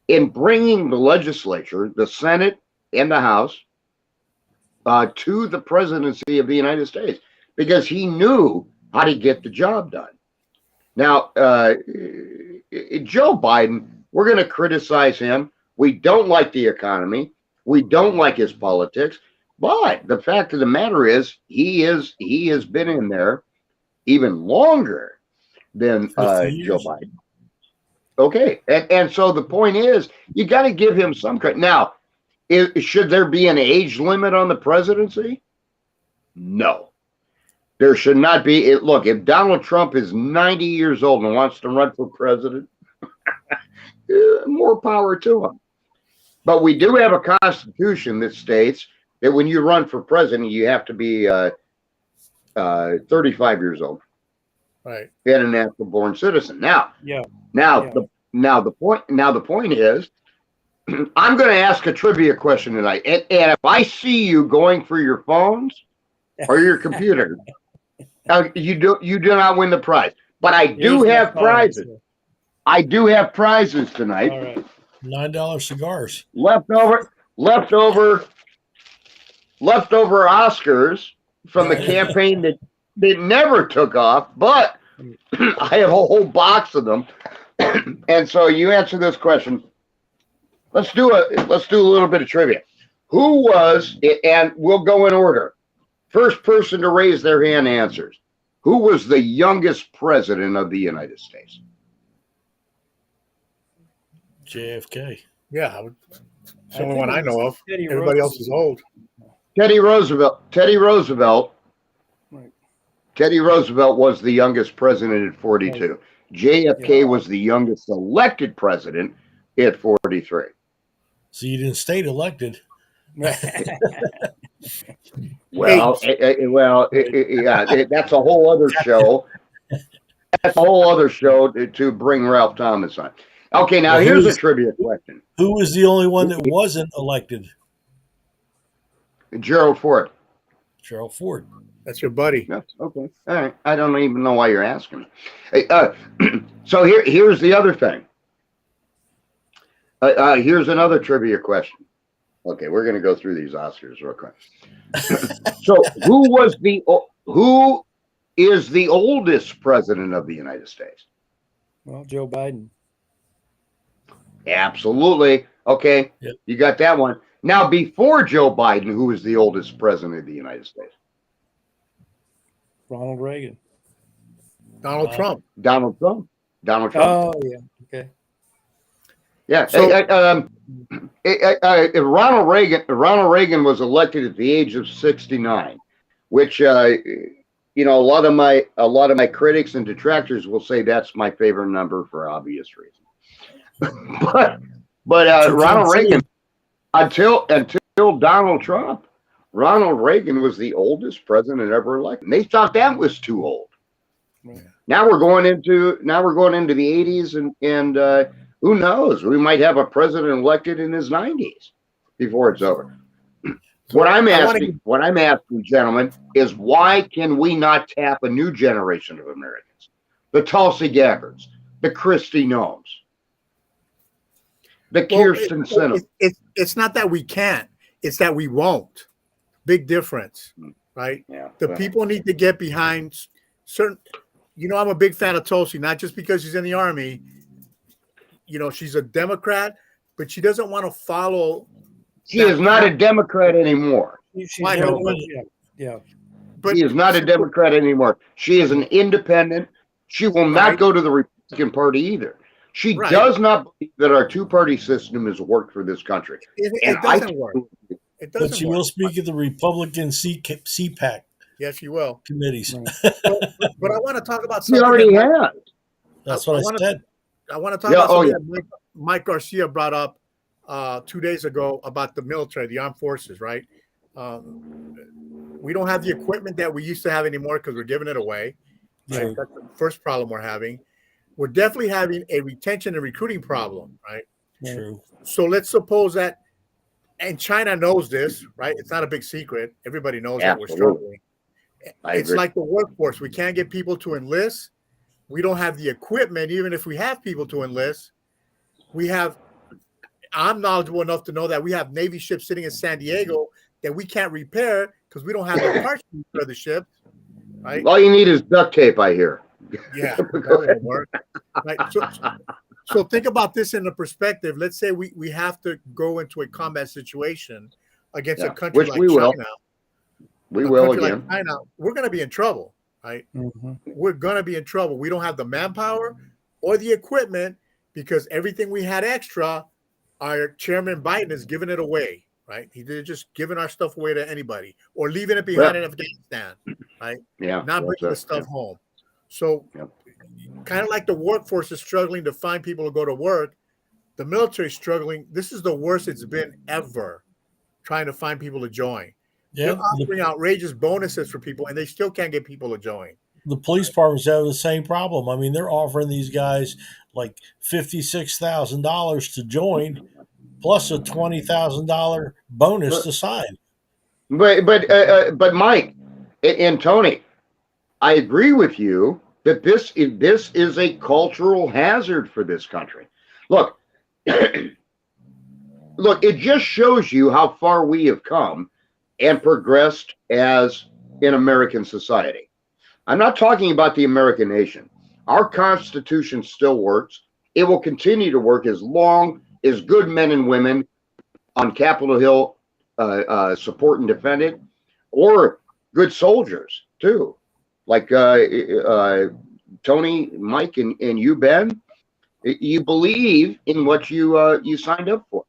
in bringing the legislature, the Senate, and the House to the presidency of the United States because he knew how to get the job done. Now, Joe Biden, we're going to criticize him. We don't like the economy. We don't like his politics. But the fact of the matter is, he has been in there even longer than Joe Biden. Okay, and so the point is, you got to give him some credit. Now, should there be an age limit on the presidency? No. There should not be. Look, if Donald Trump is 90 years old and wants to run for president, more power to him. But we do have a constitution that states that when you run for president, you have to be 35 years old, right, and a natural-born citizen. Now, the point is, I'm going to ask a trivia question tonight, and if I see you going for your phones or your computer. You do not win the prize, but I do have prizes. I do have prizes tonight. All right. $9 cigars. Leftover leftover Oscars from the campaign that never took off, but I have a whole box of them. And so you answer this question. Let's do a little bit of trivia. Who was, and we'll go in order. First person to raise their hand answers. Who was the youngest president of the United States? JFK. Yeah, it's the only one I know of. Teddy Everybody else is old. Teddy Roosevelt. Teddy Roosevelt. Right. Teddy Roosevelt was the youngest president at 42. Right. JFK was the youngest elected president at 43. So you didn't stay elected. Well, that's a whole other show. That's a whole other show to bring Ralph Thomas on. Okay, now here's a trivia question. Who was the only one that wasn't elected? Gerald Ford. Gerald Ford. That's your buddy. Yes, okay. All right. I don't even know why you're asking. So here's the other thing. Here's another trivia question. Okay, we're going to go through these Oscars real quick. So who is the oldest president of the United States? Well, Joe Biden. Absolutely. Okay, yep. You got that one. Now, before Joe Biden, who is the oldest president of the United States? Ronald Reagan. Donald Trump. Donald Trump. Oh, yeah. Okay. Yeah. So, Ronald Reagan was elected at the age of 69, which a lot of my critics and detractors will say that's my favorite number for obvious reasons. but Ronald Reagan, until Donald Trump, Ronald Reagan was the oldest president ever elected. And they thought that was too old. Right. Now we're going into the 80s, and who knows? We might have a president elected in his 90s before it's over. What I'm asking, gentlemen, is why can we not tap a new generation of Americans? The Tulsi Gabbards, the Kristi Noems, the Kirsten Sinema. It's not that we can't; it's that we won't. Big difference, right? Yeah. The people need to get behind certain. I'm a big fan of Tulsi, not just because she's in the army. She's a Democrat, but she doesn't want to follow. She is not a Democrat anymore. I know, yeah. But she is not a Democrat anymore. She is an independent. She will not go to the Republican Party either. She does not believe that our two-party system has worked for this country. It doesn't work. It doesn't but she work. will speak of the Republican CPAC. Yes, she will. Committees. But I want to talk about something. She already has. That's what I said. I want to talk about something that Mike Garcia brought up 2 days ago about the military, the armed forces, right? We don't have the equipment that we used to have anymore because we're giving it away. Right? Right. That's the first problem we're having. We're definitely having a retention and recruiting problem, right? True. So let's suppose that, and China knows this, right? It's not a big secret. Everybody knows that we're struggling. It's like the workforce. We can't get people to enlist. We don't have the equipment, even if we have people to enlist. I'm knowledgeable enough to know that we have Navy ships sitting in San Diego that we can't repair because we don't have the parts to repair the ship. Right? All you need is duct tape, I hear. Yeah, that won't work. Right? So think about this in the perspective. Let's say we have to go into a combat situation against a country like China. We will again. Like China, we're going to be in trouble, right? Mm-hmm. We're going to be in trouble. We don't have the manpower or the equipment because everything we had extra, our Chairman Biden is giving it away, right? He's just giving our stuff away to anybody or leaving it behind in Afghanistan, right? Yeah. Not bringing the stuff home. So kind of like the workforce is struggling to find people to go to work, the military is struggling. This is the worst it's been ever, trying to find people to join. Yeah. They're offering outrageous bonuses for people, and they still can't get people to join. The police departments have the same problem. I mean, they're offering these guys like $56,000 to join, plus a $20,000 bonus to sign. But Mike and Tony, I agree with you that this is a cultural hazard for this country. Look, it just shows you how far we have come and progressed as in American society. I'm not talking about the American nation. Our Constitution still works. It will continue to work as long as good men and women on Capitol Hill support and defend it, or good soldiers too, like Tony, Mike, and you, Ben. You believe in what you signed up for.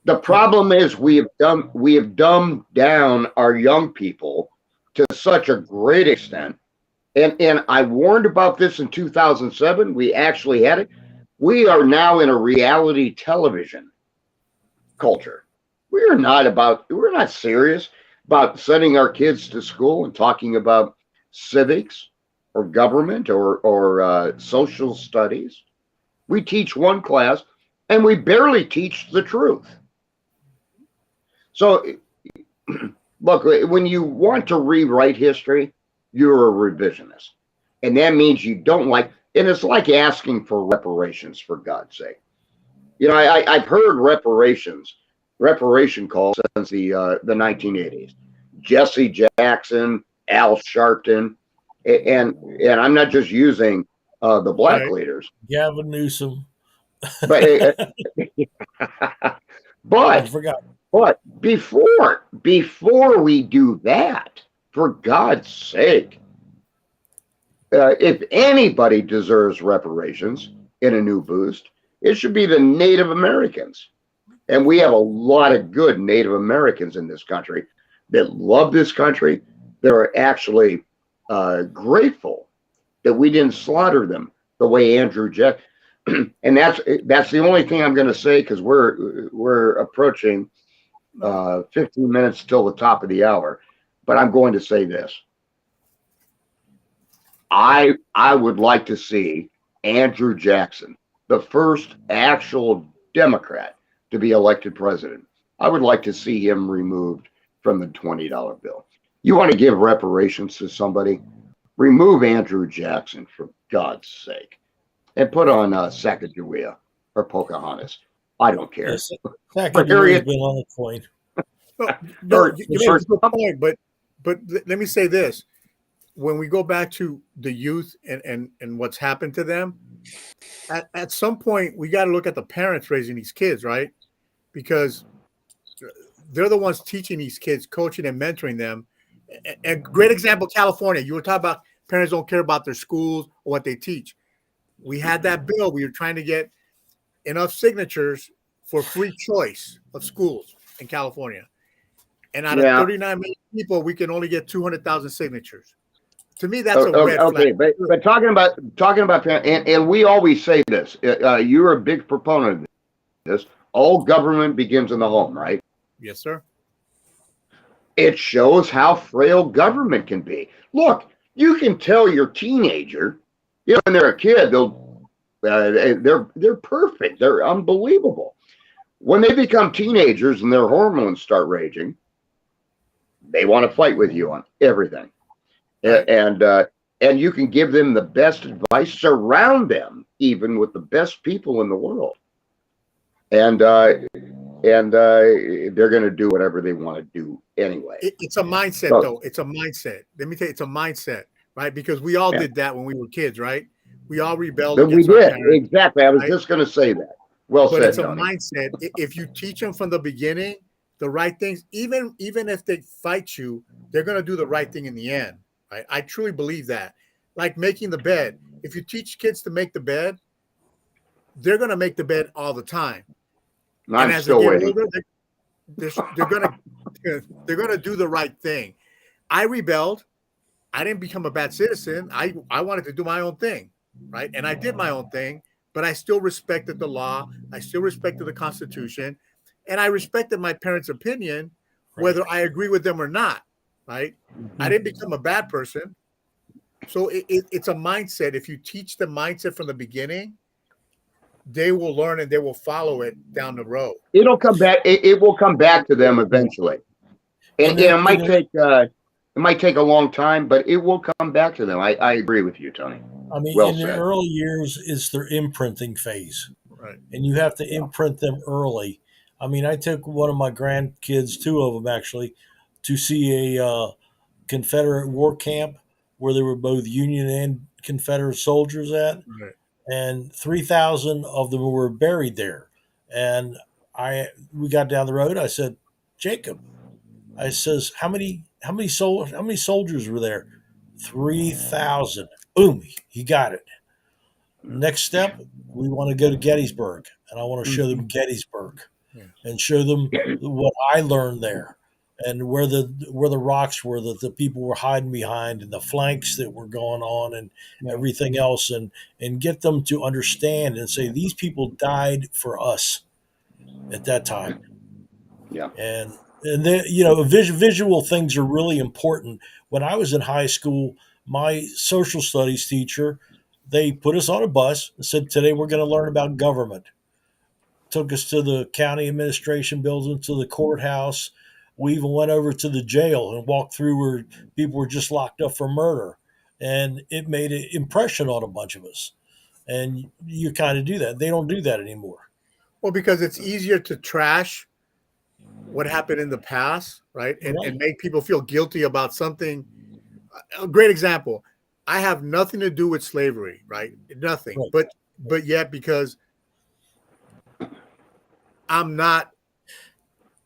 The problem is we have dumbed down our young people to such a great extent. And I warned about this in 2007. We actually had it. We are now in a reality television culture. We're not serious about sending our kids to school and talking about civics or government or social studies. We teach one class and we barely teach the truth. So, look, when you want to rewrite history, you're a revisionist. And that means you don't like, and it's like asking for reparations, for God's sake. You know, I've heard reparation calls since the 1980s. Jesse Jackson, Al Sharpton, and I'm not just using the black leaders. Gavin Newsom. But I forgot. But before we do that, for God's sake, if anybody deserves reparations in a new boost, it should be the Native Americans. And we have a lot of good Native Americans in this country that love this country. That are actually grateful that we didn't slaughter them the way Andrew Jack. And that's the only thing I'm going to say, because we're approaching 15 minutes till the top of the hour. But I'm going to say this. I would like to see Andrew Jackson, the first actual Democrat to be elected president. I would like to see him removed from the $20 bill. You want to give reparations to somebody? Remove Andrew Jackson, for God's sake, and put on Sacagawea or Pocahontas. I don't care. Yes, Sacagawea's been on the coin. No, you made a good point, but let me say this. When we go back to the youth and what's happened to them, at some point we got to look at the parents raising these kids, right? Because they're the ones teaching these kids, coaching and mentoring them. And great example, California. You were talking about parents don't care about their schools or what they teach. We had that bill. We were trying to get enough signatures for free choice of schools in California. And out of 39 million people, we can only get 200,000 signatures. To me, that's a red flag. Okay, but talking about parents, and we always say this. You're a big proponent of this. All government begins in the home, right? Yes, sir. It shows how frail government can be. Look, you can tell your teenager, you know, when they're a kid, they're perfect. They're unbelievable. When they become teenagers and their hormones start raging, they want to fight with you on everything. And you can give them the best advice, surround them even with the best people in the world. And they're going to do whatever they want to do anyway. It's a mindset, though. It's a mindset. Let me tell you, it's a mindset, right? Because we all did that when we were kids, right? We all rebelled against our parents. Exactly. I was just going to say that. Well said, it's a Tony. mindset. If you teach them from the beginning the right things, even if they fight you, they're going to do the right thing in the end. Right? I truly believe that. Like making the bed. If you teach kids to make the bed, they're going to make the bed all the time. I'm still waiting. Older, they're gonna do the right thing. I rebelled. I didn't become a bad citizen. I wanted to do my own thing, right? And I did my own thing, but I still respected the law. I still respected the Constitution, and I respected my parents' opinion, whether I agree with them or not, right? Mm-hmm. I didn't become a bad person. So it's a mindset. If you teach the mindset from the beginning, they will learn and they will follow it down the road. It'll come back. It will come back to them eventually, and it might take a long time, but it will come back to them. I agree with you, Tony. I mean, in the early years, it's their imprinting phase, right? And you have to imprint them early. I mean, I took one of my grandkids, two of them actually, to see a Confederate war camp where there were both Union and Confederate soldiers at, Right. and 3,000 of them were buried there. And we got down the road. I said, Jacob, I says, how many soldiers were there? 3,000. Boom, he got it. Next step, we want to go to Gettysburg, and I want to show them Gettysburg Yeah. and show them what I learned there and where the rocks were that the people were hiding behind and the flanks that were going on and everything else, and get them to understand and say these people died for us at that time. Yeah. And then, you know, visual things are really important. When I was in high school, my social studies teacher, they put us on a bus and said, today we're going to learn about government. Took us to the county administration building, to the courthouse. We even went over to the jail and walked through where people were just locked up for murder. And it made an impression on a bunch of us. And you kind of do that. They don't do that anymore. Well, because it's easier to trash what happened in the past, right? And make people feel guilty about something. A great example. I have nothing to do with slavery, right? Nothing. Right. But yet, because I'm not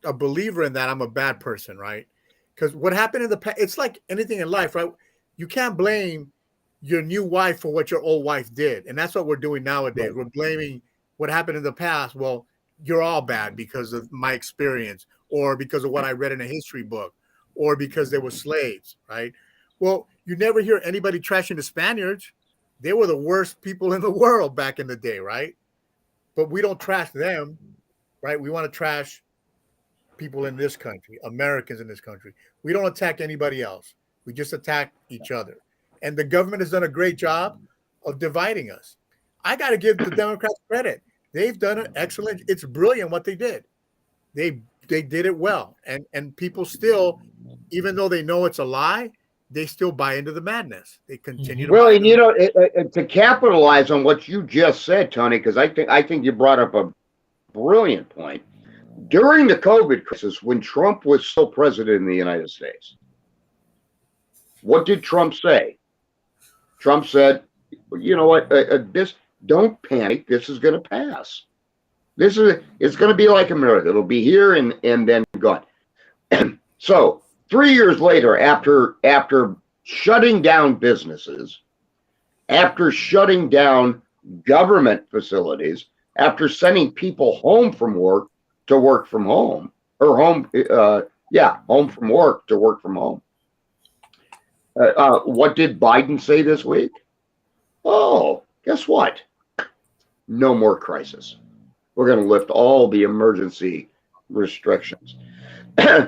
a believer in that, I'm a bad person, right? Because what happened in the past, it's like anything in life, right? You can't blame your new wife for what your old wife did. And that's what we're doing nowadays. Right. We're blaming what happened in the past. Well, you're all bad because of my experience, or because of what I read in a history book, or because they were slaves, right? Well, you never hear anybody trashing the Spaniards. They were the worst people in the world back in the day, right? But we don't trash them, right? We want to trash people in this country, Americans in this country. We don't attack anybody else. We just attack each other. And the government has done a great job of dividing us. I got to give the Democrats credit. They've done an excellent, it's brilliant what they did. They did it well. And people still, even though they know it's a lie, they still buy into the madness. They continue to Well, buy and you know, to capitalize on what you just said, Tony, because I think you brought up a brilliant point. During the COVID crisis, when Trump was still president in the United States, what did Trump say? Trump said, you know what, this, don't panic. This is going to pass. It's going to be like America. It'll be here and then gone. So 3 years later, after shutting down businesses, after shutting down government facilities, after sending people home from work to work from home, or home from work to work from home. What did Biden say this week? Oh, guess what? No more crisis. We're going to lift all the emergency restrictions.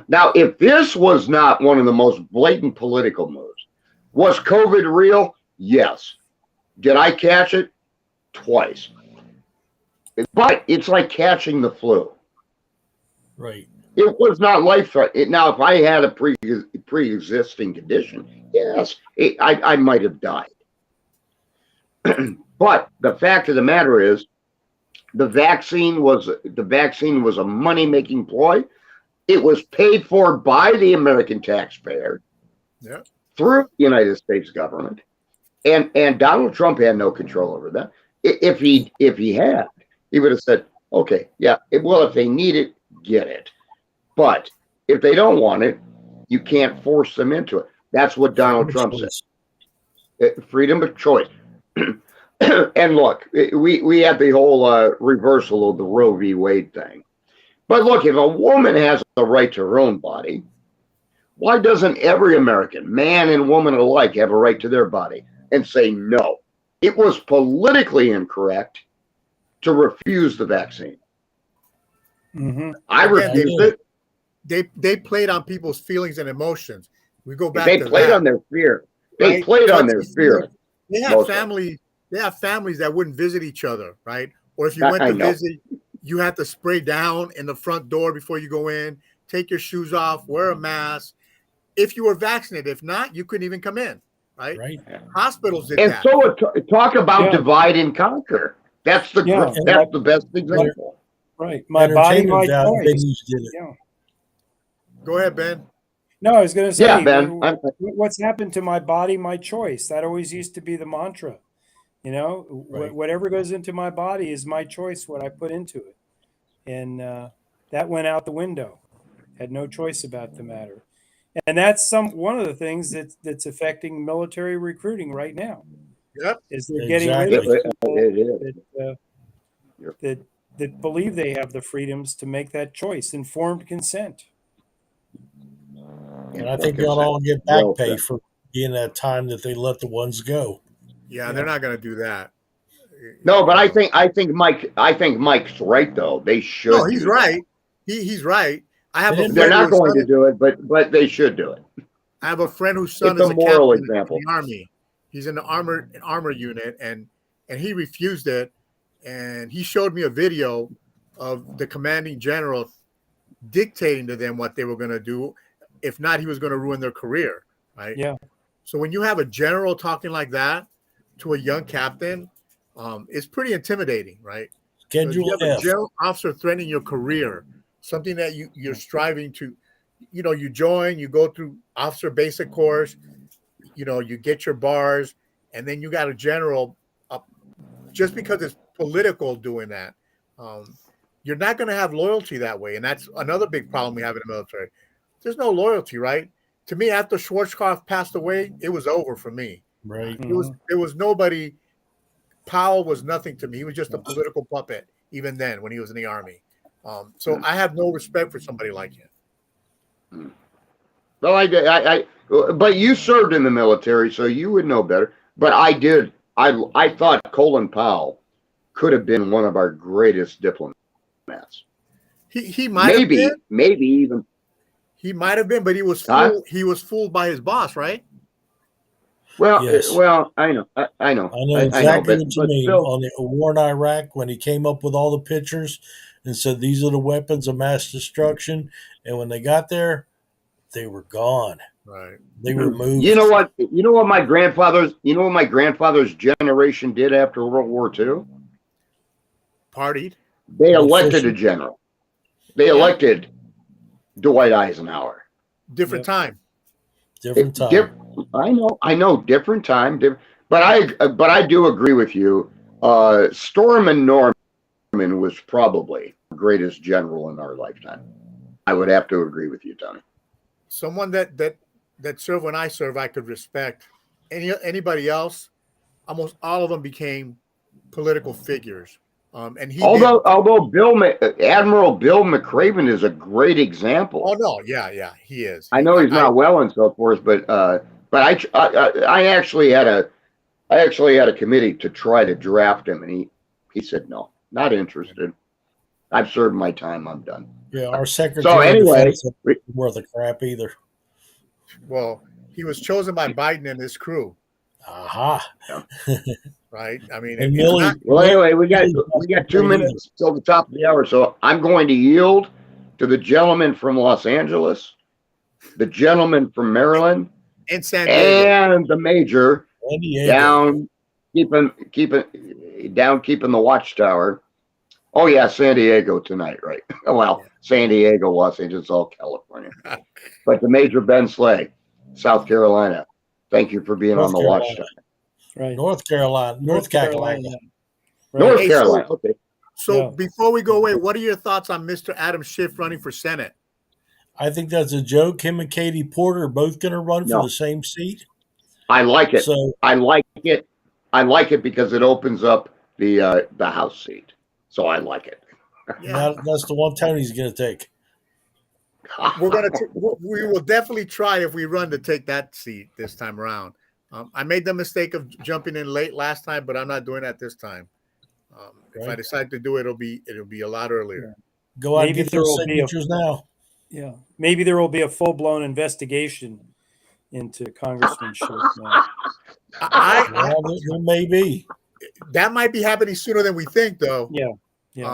Now, if this was not one of the most blatant political moves, was COVID real? Yes. Did I catch it? Twice. But it's like catching the flu. Right. It was not life-threatening. Now, if I had a pre-existing condition, yes, I might have died. But the fact of the matter is, the vaccine was a money-making ploy. It was paid for by the American taxpayer through the United States government, and Donald Trump had no control over that. If he had, he would have said, "Okay, yeah, well, if they need it, get it." But if they don't want it, you can't force them into it. That's what Donald Trump said. Freedom of choice. And look, we had the whole reversal of the Roe v. Wade thing. But look, if a woman has the right to her own body, why doesn't every American, man and woman alike, have a right to their body and say no? It was politically incorrect to refuse the vaccine. Mm-hmm. I refused it. They played on people's feelings and emotions. We go back. They to played that, on their fear. They right? played on their fear. They have families. They have families that wouldn't visit each other, right? Or if you went to visit, you had to spray down in the front door before you go in. Take your shoes off. Wear a mask. If you were vaccinated, if not, you couldn't even come in, right? Right. Hospitals did and that. So talk about divide and conquer. That's the best example. Right. My body, my entertainment choice. venues did it. Yeah. Go ahead, Ben. No, I was going to say, Yeah, Ben. what's happened to my body, my choice? That always used to be the mantra. You know, Right. whatever goes into my body is my choice, what I put into it. And that went out the window. Had no choice about the matter. And that's one of the things that's affecting military recruiting right now. Yep. Is they're getting rid Exactly. of people It is. that believe they have the freedoms to make that choice, informed consent. And I think they'll all get back pay for being that time that they let the ones go. Yeah, they're not going to do that. No, but I think Mike's right though. They should. No, he's right. He's right. I have a friend They're not whose going son to do it, but they should do it. I have a friend whose son It's is a a moral captain example. in the army. He's in the armor unit, and he refused it. And he showed me a video of the commanding general dictating to them what they were going to do. If not, he was going to ruin their career. Right. Yeah. So when you have a general talking like that to a young captain, it's pretty intimidating, right? Schedule you have F. a general officer threatening your career, something that you're striving to, you join, you go through officer basic course, you get your bars, and then you got a general just because it's political doing that. You're not going to have loyalty that way. And that's another big problem we have in the military. There's no loyalty, right? To me, after Schwarzkopf passed away, it was over for me. Right. There was nobody. Powell was nothing to me. He was just a political puppet, even then when he was in the army. So I have no respect for somebody like him. Well, but you served in the military, so you would know better. But I did. I thought Colin Powell could have been one of our greatest diplomats. He might have been. Maybe even. He might have been, but he was fooled. He was fooled by his boss, right? Well, Yes. I know. I know exactly what you mean. Still, on the war in Iraq, when he came up with all the pictures and said these are the weapons of mass destruction, and when they got there, they were gone. Right. They were moved. You know what my grandfather's generation did after World War II? Partied. They elected a general. They elected Dwight Eisenhower. Different time. Different time. I know, different time. But I do agree with you. Stormin Norman was probably the greatest general in our lifetime. I would have to agree with you, Tony. Someone that served when I served, I could respect. Anybody else, almost all of them became political figures. And although Admiral Bill McRaven is a great example. Oh no, yeah, he is. I know he's not well and so forth, but I actually had a committee to try to draft him, and he said no, not interested. I've served my time. I'm done. Yeah, our secretary. So anyway, worth a crap either. Well, he was chosen by Biden and his crew. Aha. Right. I mean, anyway, we got 2 minutes till the top of the hour, so I'm going to yield to the gentleman from Los Angeles, the gentleman from Maryland, and San Diego, and the major down keeping the watchtower. Oh yeah, San Diego tonight, right? Well, San Diego, Los Angeles, all California. But the major Ben Slay, South Carolina. Thank you for being on the watchtower. Right. North Carolina. North Carolina. Right. North Carolina. Okay. So before we go away, what are your thoughts on Mr. Adam Schiff running for Senate? I think that's a joke. Him and Katie Porter are both going to run for the same seat. I like it. So I like it. I like it because it opens up the House seat. So I like it. Yeah. That's the one Tony's going to take. We will definitely try if we run to take that seat this time around. I made the mistake of jumping in late last time, but I'm not doing that this time. If I decide to do it, it'll be a lot earlier. Go out and get those signatures now. Yeah, maybe there will be a full-blown investigation into Congressman Schiff now. There may be. That might be happening sooner than we think, though. Yeah.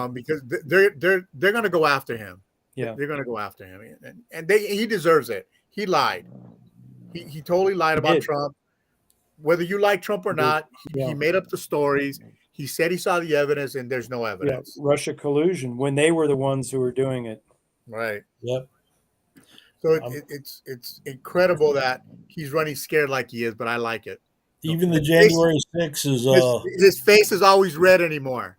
Because they're going to go after him. Yeah, they're going to go after him, and he deserves it. He lied. He totally lied about Trump. Whether you like Trump or not, he made up the stories. He said he saw the evidence, and there's no Yeah, evidence. Russia collusion when they were the ones who were doing it. Right. Yep. So it's incredible that he's running scared like he is, but I like it. Even the His face- January 6th is his face is always red anymore.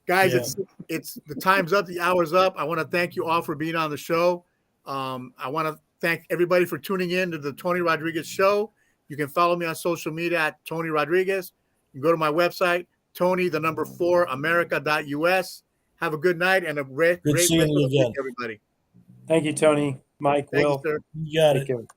Guys, Yeah. it's the time's up, the hour's up. I want to thank you all for being on the show. I want to thank everybody for tuning in to the Tony Rodriguez Show. You can follow me on social media at Tony Rodriguez. You can go to my website, Tony4America.us. Have a good night and a great Good rest seeing of you the week, again. everybody. Thank you, Tony, Mike, Thank Will. you, sir. You got Take it. care.